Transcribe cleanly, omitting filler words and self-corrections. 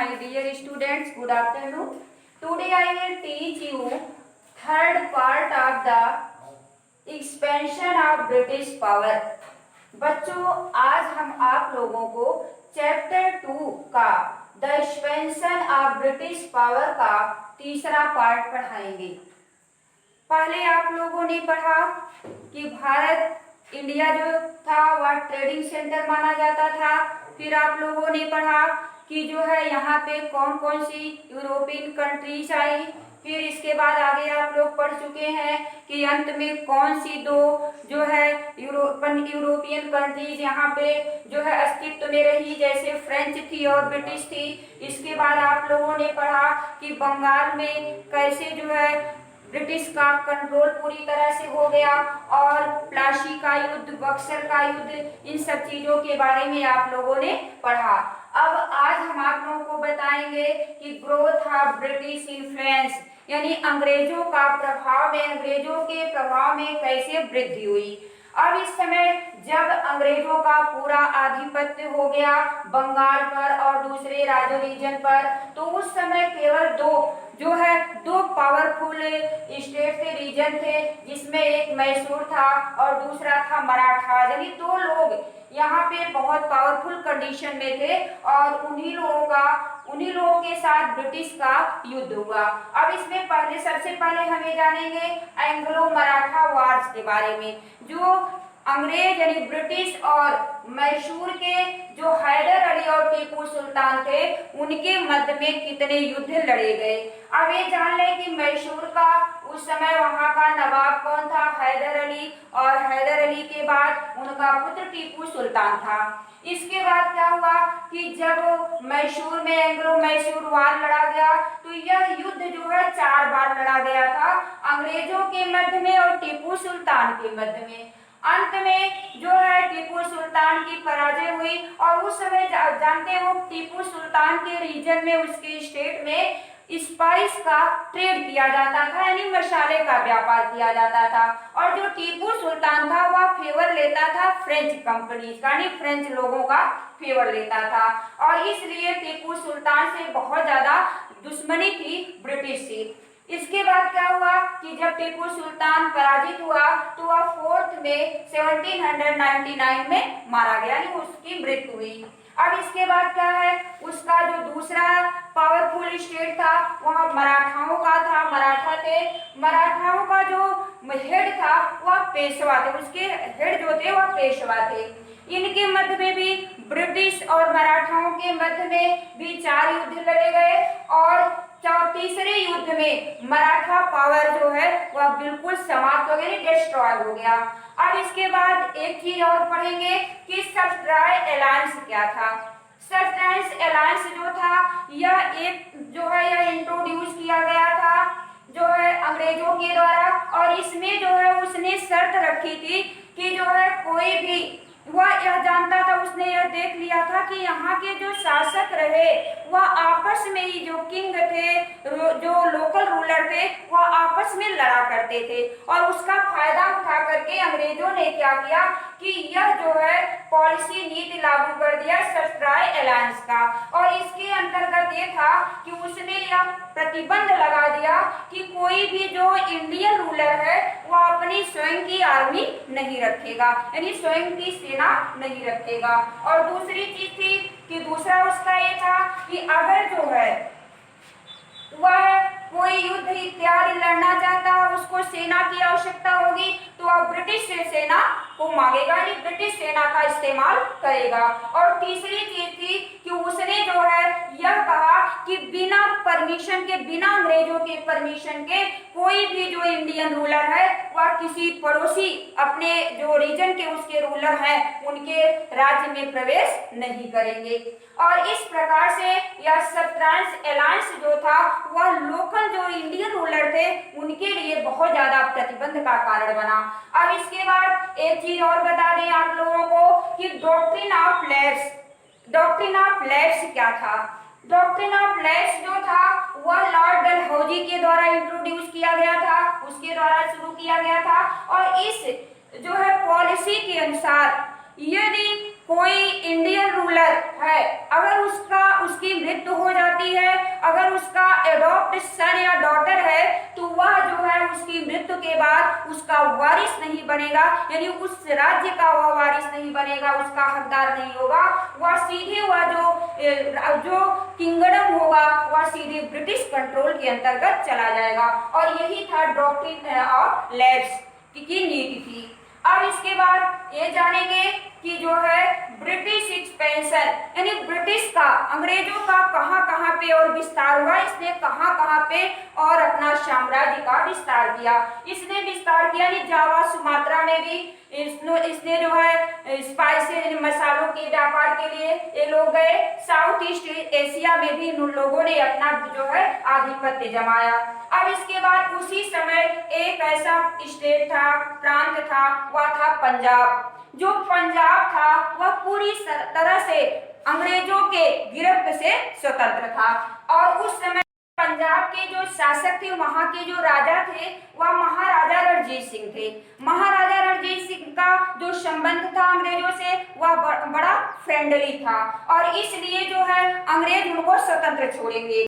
my dear students, good afternoon. Today I will teach you third part of the expansion of British power. बच्चों, आज हम आप लोगों को चैप्टर 2 का the expansion of British power का तीसरा पार्ट पढ़ाएंगे। पहले आप लोगों ने पढ़ा कि भारत इंडिया जो था वह ट्रेडिंग सेंटर माना जाता था। फिर आप लोगों ने पढ़ा कि जो है यहाँ पे कौन कौन सी यूरोपियन कंट्रीज आई। फिर इसके बाद आगे आप लोग पढ़ चुके हैं कि अंत में कौन सी दो जो है यूरोपियन कंट्रीज यहाँ पे जो है अस्तित्व में रही, जैसे फ्रेंच थी और ब्रिटिश थी। इसके बाद आप लोगों ने पढ़ा कि बंगाल में कैसे जो है ब्रिटिश का कंट्रोल पूरी तरह से हो गया, और प्लासी का युद्ध, बक्सर का युद्ध, इन सब चीजों के बारे में आप लोगों ने पढ़ा। अब आज हम आप लोगों को बताएंगे कि ग्रोथ ऑफ ब्रिटिश इन्फ्लुएंस, यानी अंग्रेजों का प्रभाव में, अंग्रेजों के प्रभाव में कैसे वृद्धि हुई। अब इस समय जब अंग्रेजों का पूरा आधिपत्य हो गया बंगाल पर और दूसरे राज्य रीजन पर, तो उस समय केवल दो पावरफुल स्टेट थे, रीजन थे, जिसमें एक मैसूर था और दूसरा था मराठा। यानी दो लोग यहाँ पे बहुत पावरफुल कंडीशन में थे और उन्हीं लोगों के साथ ब्रिटिश का युद्ध हुआ। अब इसमें सबसे पहले हमें जानेंगे एंग्लो मराठा वार्स के बारे में। जो अंग्रेज यानी ब्रिटिश और मैसूर के जो हैदर अली और टीपू सुल्तान थे, उनके मध्य में कितने युद्ध लड़े गए। अब ये जान लें कि मैसूर का उस समय वहां का नवाब कौन था, हैदर अली, और हैदर अली के बाद उनका पुत्र टीपू सुल्तान था। इसके बाद क्या हुआ कि जब मैसूर में एंग्लो मैसूर वार लड़ा गया, तो यह युद्ध जो है 4 बार लड़ा गया था, अंग्रेजों के मध्य में और टीपू सुल्तान के मध्य में। अंत में जो है टीपू सुल्तान की पराजय हुई, और उस समय जानते हो टीपू सुल्तान के रीजन में, उसके स्टेट में स्पाइस का ट्रेड किया जाता था, यानी मसाले का व्यापार किया जाता था। और जो टीपू सुल्तान था वह फेवर लेता था फ्रेंच कंपनी का, यानी फ्रेंच लोगों का फेवर लेता था, और इसलिए टीपू सुल्तान से बहुत ज्यादा दुश्मनी थी ब्रिटिश से। इसके बाद क्या हुआ कि जब टीपू सुल्तान पराजित हुआ, तो वह 4 मई 1799 में मारा गया, यानी उसकी मृत्यु हुई। अब इसके बाद क्या है, उसका जो दूसरा पावरफुल स्टेट था वह मराठाओं का था, मराठा थे। मराठाओं का जो हेड था वह पेशवा थे, उसके हेड जो थे वह पेशवा थे। इनके मध्य में भी ब्रिटिश और मराठाओं के मध्य में भी 4 युद्ध लड़े गए, और तीसरे युद्ध में मराठा पावर जो है वह बिल्कुल समाप्त हो गई, डिस्ट्रॉय हो गया। अब इसके बाद एक चीज और पढ़ेंगे कि सब्सट्राय अलायंस क्या था। सब्सट्राय अलायंस जो था यह इंट्रोड्यूस किया गया था जो है अंग्रेजों के द्वारा, और इसमें जो है उसने शर्त रखी थी कि जो है कोई भी वह यह जानता था, उसने यह देख लिया था कि यहाँ के जो शासक रहे वह आपस में ही, जो किंग थे, जो लोकल रूलर थे, वह आपस में लड़ा करते थे, और उसका फायदा उठा करके अंग्रेजों ने क्या किया कि यह जो है पॉलिसी नीति लागू कर दिया सब्सट्राय अलायंस का। और इसके अंतर्गत ये था कि उसने यह प्रतिबंध लगा दिया कि कोई भी जो इंडियन रूलर है वह अपनी स्वयं की आर्मी नहीं रखेगा, यानी स्वयं की सेना नहीं रखेगा। और दूसरी चीज थी कि दूसरा उसका ये था कि अगर जो है वह कोई युद्ध इत्यादि लड़ना चाहता है, उसको सेना की आवश्यकता होगी, तो वह ब्रिटिश सेना को मांगेगा, यानी ब्रिटिश सेना का इस्तेमाल करेगा। और तीसरी चीज थी कि उसने जो है यह कहा कि बिना परमिशन के, बिना अंग्रेजों के परमिशन के, कोई भी जो इंडियन रूलर है वह किसी पड़ोसी अपने जो रीजन के उसके रूलर हैं उनके राज्य में प्रवेश नहीं करेंगे। और इस प्रकार से यह सब्सट्राय अलायंस जो था वह लोकल जो इंडियन रूलर थे उनके लिए बहुत ज्यादा प्रतिबंध का कारण बना। अब इसके बाद एक चीज और बता दें आप लोगों को कि doctrine of lapse, doctrine of lapse क्या था। डॉक्ट्रिन ऑफ लैप्स जो था वह लॉर्ड डलहौजी के द्वारा इंट्रोड्यूस किया गया था, उसके द्वारा शुरू किया गया था। और इस जो है पॉलिसी के अनुसार यदि कोई इंडियन रूलर है, अगर उसकी मृत्यु हो जाती है, अगर उसका एडॉप्ट सन या डॉटर है, तो वह जो है उसकी मृत्यु के बाद उसका वारिस नहीं बनेगा, यानी उस राज्य का वह वारिस नहीं बनेगा, उसका हकदार नहीं होगा। वह सीधे वह जो किंगडम होगा वह सीधे ब्रिटिश कंट्रोल के अंतर्गत चला जाएगा। और यही था डॉक्ट्रिन ऑफ लैप्स की नीति थी। अब इसके बाद ये जानेंगे कि जो है ब्रिटिश एक्सपेंशन, यानी ब्रिटिश का, अंग्रेजों का कहां-कहां पे और विस्तार हुआ, इसने कहां-कहां पे और अपना साम्राज्य का विस्तार किया। इसने विस्तार किया यानी जावा सुमात्रा में भी इसने जो है स्पाइसेस मसालों के व्यापार के लिए ये लोग गए। साउथ ईस्ट एशिया में भी इन लोगों ने अपना जो है आधिपत्य जमाया। अब इसके बाद उसी समय एक ऐसा स्टेट था, प्रांत था, वह था पंजाब। जो पंजाब था वह पूरी तरह से अंग्रेजों के गिरफ्त से स्वतंत्र था। और उस समय पंजाब के जो शासक थे, वहां के जो राजा थे, वह महाराजा रणजीत सिंह थे। महाराजा रणजीत सिंह का जो संबंध था अंग्रेजों से वह बड़ा फ्रेंडली था, और इसलिए जो है अंग्रेज उनको स्वतंत्र छोड़ेंगे।